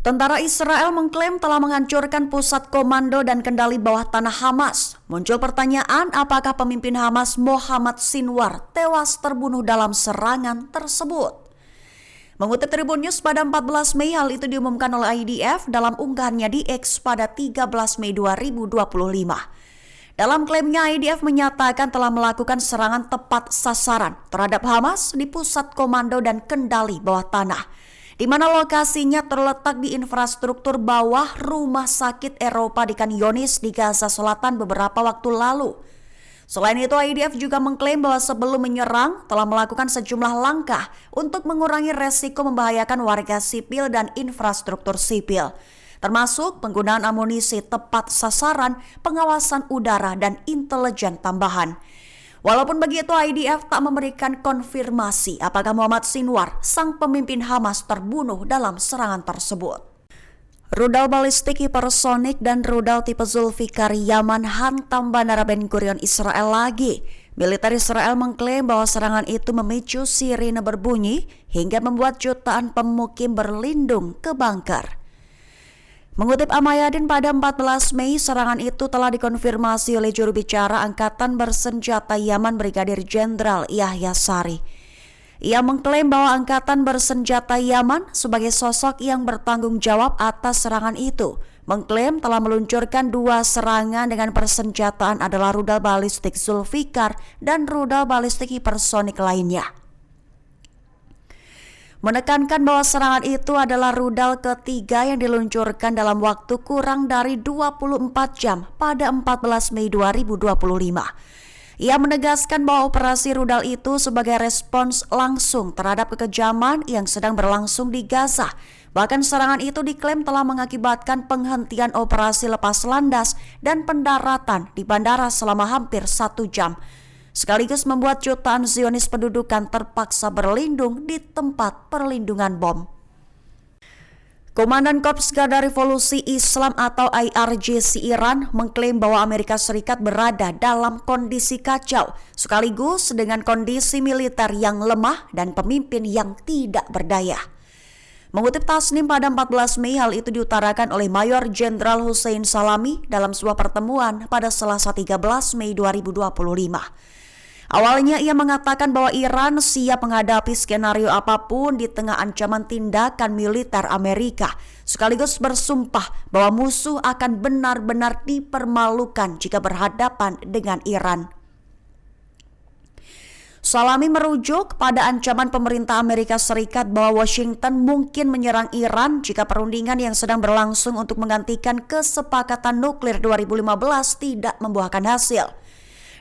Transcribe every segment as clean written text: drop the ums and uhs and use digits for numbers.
Tentara Israel mengklaim telah menghancurkan pusat komando dan kendali bawah tanah Hamas. Muncul pertanyaan apakah pemimpin Hamas Mohammad Sinwar tewas terbunuh dalam serangan tersebut. Mengutip Tribun News pada 14 Mei, hal itu diumumkan oleh IDF dalam unggahannya di X pada 13 Mei 2025. Dalam klaimnya, IDF menyatakan telah melakukan serangan tepat sasaran terhadap Hamas di pusat komando dan kendali bawah tanah, di mana lokasinya terletak di infrastruktur bawah Rumah Sakit Eropa di Khan Younis di Gaza Selatan beberapa waktu lalu. Selain itu, IDF juga mengklaim bahwa sebelum menyerang telah melakukan sejumlah langkah untuk mengurangi resiko membahayakan warga sipil dan infrastruktur sipil, termasuk penggunaan amunisi tepat sasaran, pengawasan udara, dan intelijen tambahan. Walaupun begitu, IDF tak memberikan konfirmasi apakah Mohammad Sinwar, sang pemimpin Hamas, terbunuh dalam serangan tersebut. Rudal balistik hipersonik dan rudal tipe Zulfikar Yaman hantam Bandara Ben Gurion Israel lagi. Militer Israel mengklaim bahwa serangan itu memicu sirine berbunyi hingga membuat jutaan pemukim berlindung ke bunker. Mengutip Al-Mayadin pada 14 Mei, serangan itu telah dikonfirmasi oleh juru bicara Angkatan Bersenjata Yaman Brigadir Jenderal Yahya Sari. Ia mengklaim bahwa Angkatan Bersenjata Yaman sebagai sosok yang bertanggung jawab atas serangan itu, mengklaim telah meluncurkan 2 serangan dengan persenjataan adalah rudal balistik Zulfikar dan rudal balistik hipersonik lainnya. Menekankan bahwa serangan itu adalah rudal ketiga yang diluncurkan dalam waktu kurang dari 24 jam pada 14 Mei 2025. Ia menegaskan bahwa operasi rudal itu sebagai respons langsung terhadap kekejaman yang sedang berlangsung di Gaza. Bahkan serangan itu diklaim telah mengakibatkan penghentian operasi lepas landas dan pendaratan di bandara selama hampir 1 jam. Sekaligus membuat jutaan Zionis pendudukan terpaksa berlindung di tempat perlindungan bom. Komandan Korps Garda Revolusi Islam atau IRGC Iran mengklaim bahwa Amerika Serikat berada dalam kondisi kacau, sekaligus dengan kondisi militer yang lemah dan pemimpin yang tidak berdaya. Mengutip Tasnim pada 14 Mei, hal itu diutarakan oleh Mayor Jenderal Hussein Salami dalam sebuah pertemuan pada Selasa 13 Mei 2025. Awalnya ia mengatakan bahwa Iran siap menghadapi skenario apapun di tengah ancaman tindakan militer Amerika, sekaligus bersumpah bahwa musuh akan benar-benar dipermalukan jika berhadapan dengan Iran. Salami merujuk pada ancaman pemerintah Amerika Serikat bahwa Washington mungkin menyerang Iran jika perundingan yang sedang berlangsung untuk menggantikan kesepakatan nuklir 2015 tidak membuahkan hasil.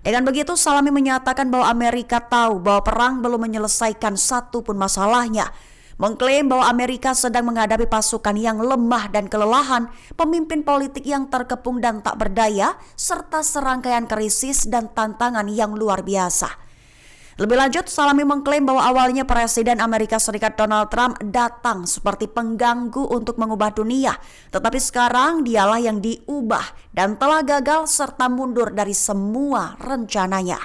Dengan begitu, Salami menyatakan bahwa Amerika tahu bahwa perang belum menyelesaikan satu pun masalahnya. Mengklaim bahwa Amerika sedang menghadapi pasukan yang lemah dan kelelahan, pemimpin politik yang terkepung dan tak berdaya, serta serangkaian krisis dan tantangan yang luar biasa. Lebih lanjut, Salami mengklaim bahwa awalnya Presiden Amerika Serikat Donald Trump datang seperti pengganggu untuk mengubah dunia, tetapi sekarang dialah yang diubah dan telah gagal serta mundur dari semua rencananya.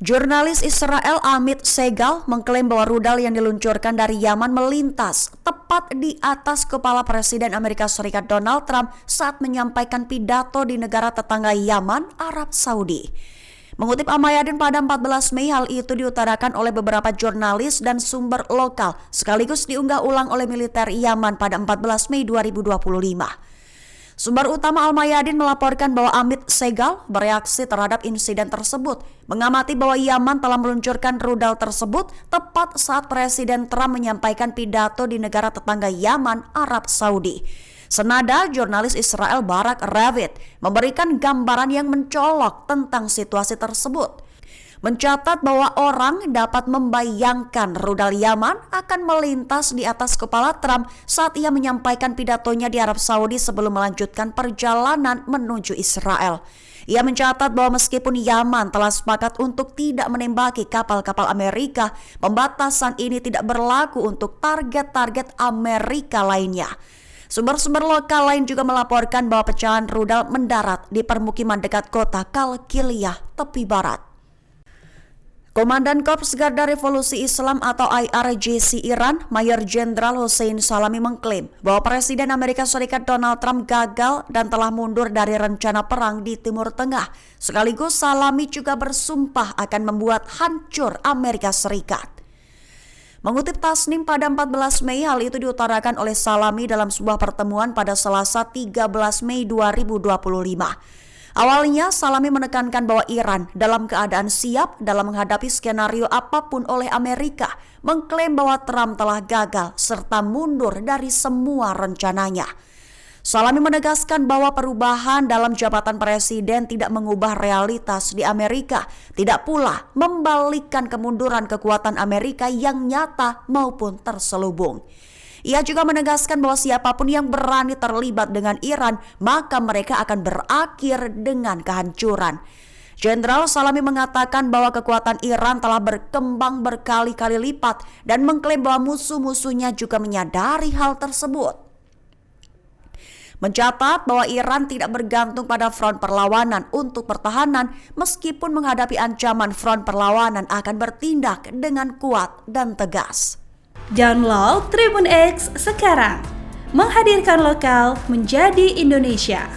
Jurnalis Israel Amit Segal mengklaim bahwa rudal yang diluncurkan dari Yaman melintas tepat di atas kepala Presiden Amerika Serikat Donald Trump saat menyampaikan pidato di negara tetangga Yaman, Arab Saudi. Mengutip Al-Mayadin pada 14 Mei, hal itu diutarakan oleh beberapa jurnalis dan sumber lokal, sekaligus diunggah ulang oleh militer Yaman pada 14 Mei 2025. Sumber utama Al-Mayadin melaporkan bahwa Amit Segal bereaksi terhadap insiden tersebut, mengamati bahwa Yaman telah meluncurkan rudal tersebut tepat saat Presiden Trump menyampaikan pidato di negara tetangga Yaman, Arab Saudi. Senada, jurnalis Israel Barak Ravid memberikan gambaran yang mencolok tentang situasi tersebut. Mencatat bahwa orang dapat membayangkan rudal Yaman akan melintas di atas kepala Trump saat ia menyampaikan pidatonya di Arab Saudi sebelum melanjutkan perjalanan menuju Israel. Ia mencatat bahwa meskipun Yaman telah sepakat untuk tidak menembaki kapal-kapal Amerika, pembatasan ini tidak berlaku untuk target-target Amerika lainnya. Sumber-sumber lokal lain juga melaporkan bahwa pecahan rudal mendarat di permukiman dekat kota Kalkiliyah, tepi barat. Komandan Korps Garda Revolusi Islam atau IRGC Iran, Mayor Jenderal Hossein Salami mengklaim bahwa Presiden Amerika Serikat Donald Trump gagal dan telah mundur dari rencana perang di Timur Tengah. Sekaligus Salami juga bersumpah akan membuat hancur Amerika Serikat. Mengutip Tasnim pada 14 Mei, hal itu diutarakan oleh Salami dalam sebuah pertemuan pada Selasa 13 Mei 2025. Awalnya, Salami menekankan bahwa Iran dalam keadaan siap dalam menghadapi skenario apapun oleh Amerika, mengklaim bahwa Trump telah gagal serta mundur dari semua rencananya. Salami menegaskan bahwa perubahan dalam jabatan presiden tidak mengubah realitas di Amerika, tidak pula membalikkan kemunduran kekuatan Amerika yang nyata maupun terselubung. Ia juga menegaskan bahwa siapapun yang berani terlibat dengan Iran, maka mereka akan berakhir dengan kehancuran. Jenderal Salami mengatakan bahwa kekuatan Iran telah berkembang berkali-kali lipat dan mengklaim bahwa musuh-musuhnya juga menyadari hal tersebut. Mencatat bahwa Iran tidak bergantung pada front perlawanan untuk pertahanan, meskipun menghadapi ancaman front perlawanan akan bertindak dengan kuat dan tegas. Download Tribun X sekarang, menghadirkan lokal menjadi Indonesia.